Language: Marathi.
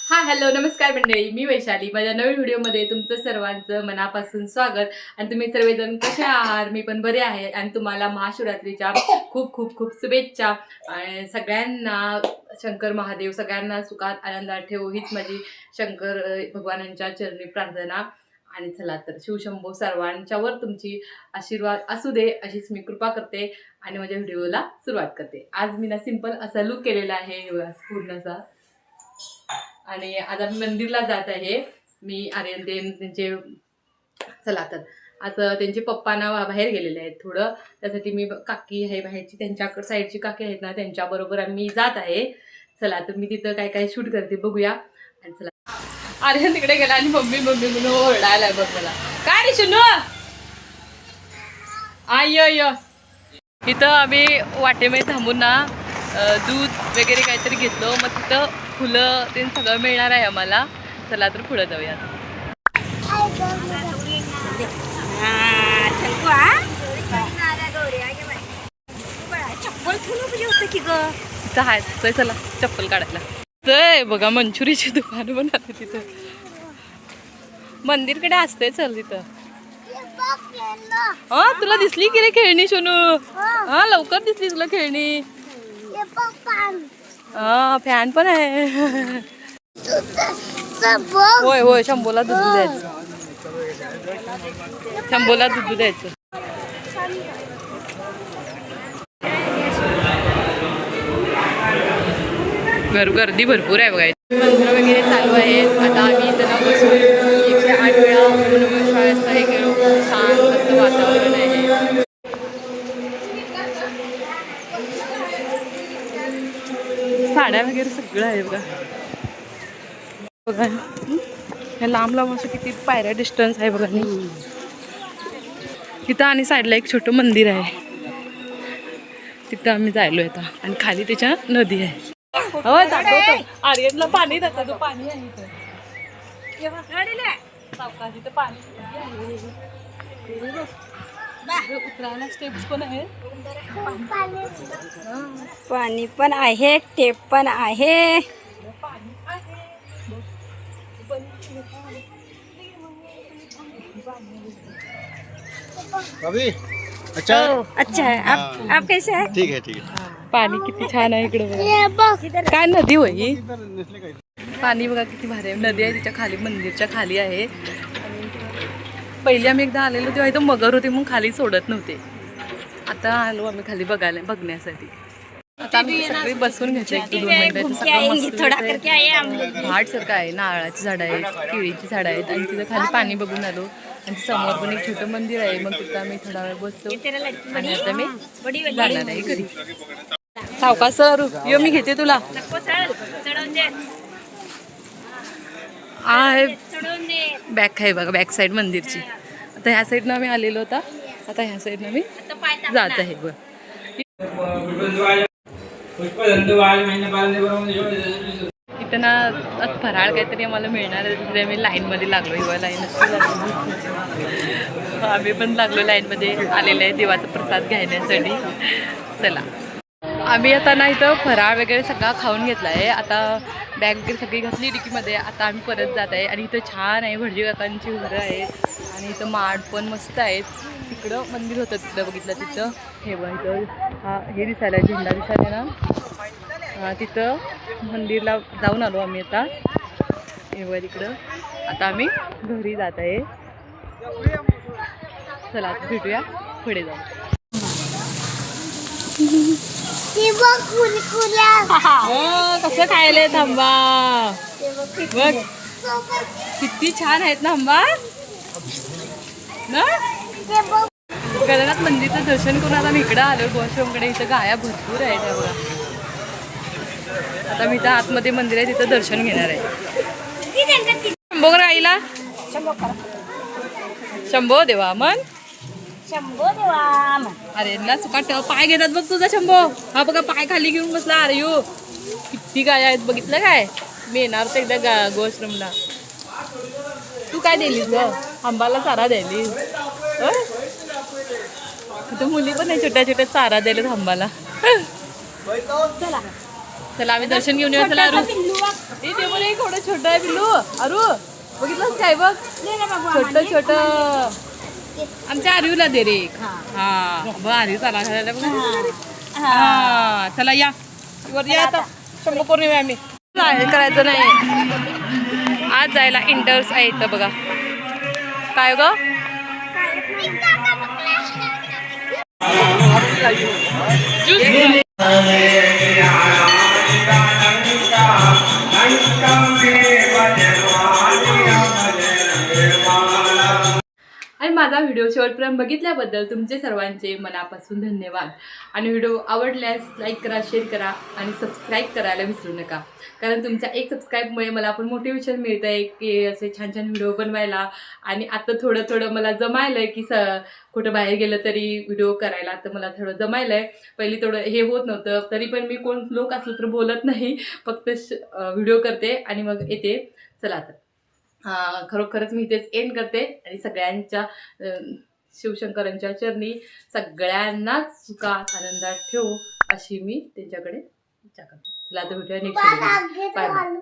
हा हॅलो नमस्कार मंडळी, मी वैशाली. माझ्या नवीन व्हिडिओमध्ये तुमचं सर्वांचं मनापासून स्वागत. आणि तुम्ही सर्वजण कसे आहात? मी पण बरे आहे आणि तुम्हाला महाशिवरात्रीच्या खूप खूप खूप शुभेच्छा. आणि सगळ्यांना शंकर महादेव सगळ्यांना सुखात आनंदात ठेवू हीच माझी शंकर भगवानांच्या चरणी प्रार्थना. आणि चला तर शिवशंभो सर्वांच्यावर तुमची आशीर्वाद असू दे अशीच मी कृपा करते आणि माझ्या व्हिडिओला सुरुवात करते. आज मी ना सिंपल असा लुक केलेला आहे पूर्णचा. आणि आज आम्ही मंदिरला जात आहे. मी आर्यन त्यांचे चला तर आज त्यांचे पप्पा ना बाहेर गेलेले आहेत थोडं, त्यासाठी मी काकी आहे बाहेरची, त्यांच्या साईडची काकी आहेत ना त्यांच्याबरोबर आम्ही जात आहे. चला तर मी तिथं काय काय शूट करते बघूया. आणि चला आर्यन तिकडे गेला आणि मम्मी मम्मी म्हणून ओरडायला बघ मला. काय रे शुनू आय इथं आम्ही वाटेमध्ये थांबून ना दूध वगैरे काहीतरी घेतलं. मग तिथं फुलं ते सगळं मिळणार आहे आम्हाला. चला तर पुढे जाऊया. चप्पल ठेवलं होतं की ग तिथं आहे चला चप्पल काढायला. तर बघा मंचुरीची दुकान पण आहे तिथं. मंदिरकडे असते चल तिथं. हा तुला दिसली की रे खेळणी शोनू? हा लवकर दिसली तुला खेळणी. हा फॅन पण आहे. होय होय शंभूला दूध द्यायचं. शंभूला दूध द्यायचं. गर्दी भरपूर आहे बघायची. मंत्र वगैरे चालू आहे. आता आम्ही इथं ना बसून 108 वेळा नमः हे केलो. शांत असं वातावरण आहे. साड्या वगैरे सगळं आहे बघा. बघा हे लांब लांब असं किती पायऱ्या डिस्टन्स आहे बघा. तिथं आणि साईडला एक छोटं मंदिर आहे, तिथं आम्ही जायलो आता. आणि खाली त्याच्या नदी आहे. हो दाखवतो आर्यनला पाणी दाखवतो. पाणी आहे इथं सावकाश पाणी उतरायला स्टेप्स पण आहे. पाणी पण आहे, टेप पण आहे. अभी अच्छा अच्छा है. आप कैसे है? ठीक है ठीक है. पाणी किती छान आहे इकडे. काय नदी होई पाणी बघा किती भारी आहे. नदी आहे तिच्या खाली मंदिरच्या खाली आहे. आणि पहिले आम्ही एकदा आलेलो तेव्हा इथं मगर होते मग खाली सोडत नव्हते. आता आलो आम्ही खाली बघण्यासाठी. आता आम्ही सगळे बसून घ्यायचं 1-2 मिनिटं. सगळं घाट सारखं आहे. नारळाची झाडं आहेत, केळीची झाडं आहेत. आणि तिथं खाली पाणी बघून आलो. आणि समोर पण एक छोटं मंदिर आहे. मग तिथं आम्ही थोडा वेळ बसतो आणि आता मी जाणार आहे घरी. सावकाश सर यो मी घेते तुला. बॅक आहे बघा, बॅक साईड मंदिरची. आता ह्या साईडनं आम्ही आलेलो होता. आता ह्या साईडनं मी जात आहे बघ. इथं ना फराळ काहीतरी आम्हाला मिळणार आहे. आम्ही लाईनमध्ये लागलो. हिवा लाईन आम्ही पण लागलो लाईनमध्ये आलेलं आहे देवाचा प्रसाद घेण्यासाठी. चला आम्ही आता ना इथं फराळ वगैरे सगळा खाऊन घेतला आहे. आता बॅग वगैरे सगळी घातली डिकीमध्ये. आता आम्ही परत जात आहे. आणि इथं छान आहे, भटजी काकांची घरं आहेत. आणि इथं माड पण मस्त आहेत. तिकडं मंदिर होतं तिकडं बघितलं तिथं हे बघ. इथं हा हे दिसायला झेंडा दिसायला ना, तिथं मंदिरला जाऊन आलो आम्ही आता. हे बघा तिकडं. आता आम्ही घरी जात आहे. चला भेटूया पुढे जाऊ. कसं खायला थांबा बघ किती छान आहेत ना आंबा ना. गगनाथ मंदिरचं दर्शन करून आता मी इकडं आलो गोश्रमकडे. इथं गाया भरपूर आहेत त्या बघा. आता मी इथं आतमध्ये मंदिर आहे तिथं दर्शन घेणार आहे. शंभो गाईला शंभो देवा मन शंभो देवा. अरे ना सुकाट पाय घेतात बघ तुझा शंभो. हा बघा पाय खाली घेऊन बसला. अरे यो किती गाय आहेत बघितलं काय. मी येणार तर एकदा गोश्रमला. तू काय दिलीस ग? आंबाला चारा द्यायलीस. तिथं मुली पण आहे छोट्या छोट्या चारा द्यायला आंबाला. चला चला आम्ही दर्शन घेऊन येऊ. चला अरू ते बरं एक एवढं छोटं आहे पिल्लू. अरू बघितलंच काय बघ छोट छोट आमच्या आरयूला दे रे एक. हा बघ आरयू चला घालायला बघ. हा चला या वर या आता शंभर पौर्णिमा आम्ही करायचं नाही. आज जायला इंटर्स आहे इथं बघा. काय ग आणि माझा व्हिडिओ शेवटपर्यंत बघितल्याबद्दल तुमचे सर्वांचे मनापासून धन्यवाद. आणि व्हिडिओ आवडल्यास लाईक करा, शेअर करा आणि सबस्क्राईब करायला विसरू नका. कारण तुमच्या एक सबस्क्राईबमुळे मला पण मोटिवेशन मिळतं आहे की असे छान छान व्हिडिओ बनवायला. आणि आता थोडं थोडं मला जमायलं आहे की कुठं बाहेर गेलं तरी व्हिडिओ करायला. आता मला थोडं जमायलं आहे. पहिली थोडं हे होत नव्हतं. तरी पण मी कोण लोक असलं तर बोलत नाही, फक्त व्हिडिओ करते आणि मग येते. चला आता खरोखरच मी इथेच एंड करते. आणि सगळ्यांच्या शिवशंकरांच्या चरणी सगळ्यांनाच सुखात आनंदात ठेवू अशी मी त्यांच्याकडे इच्छा करते. चला आता भेटूया नेक्स्ट व्हिडिओ. Bye bye.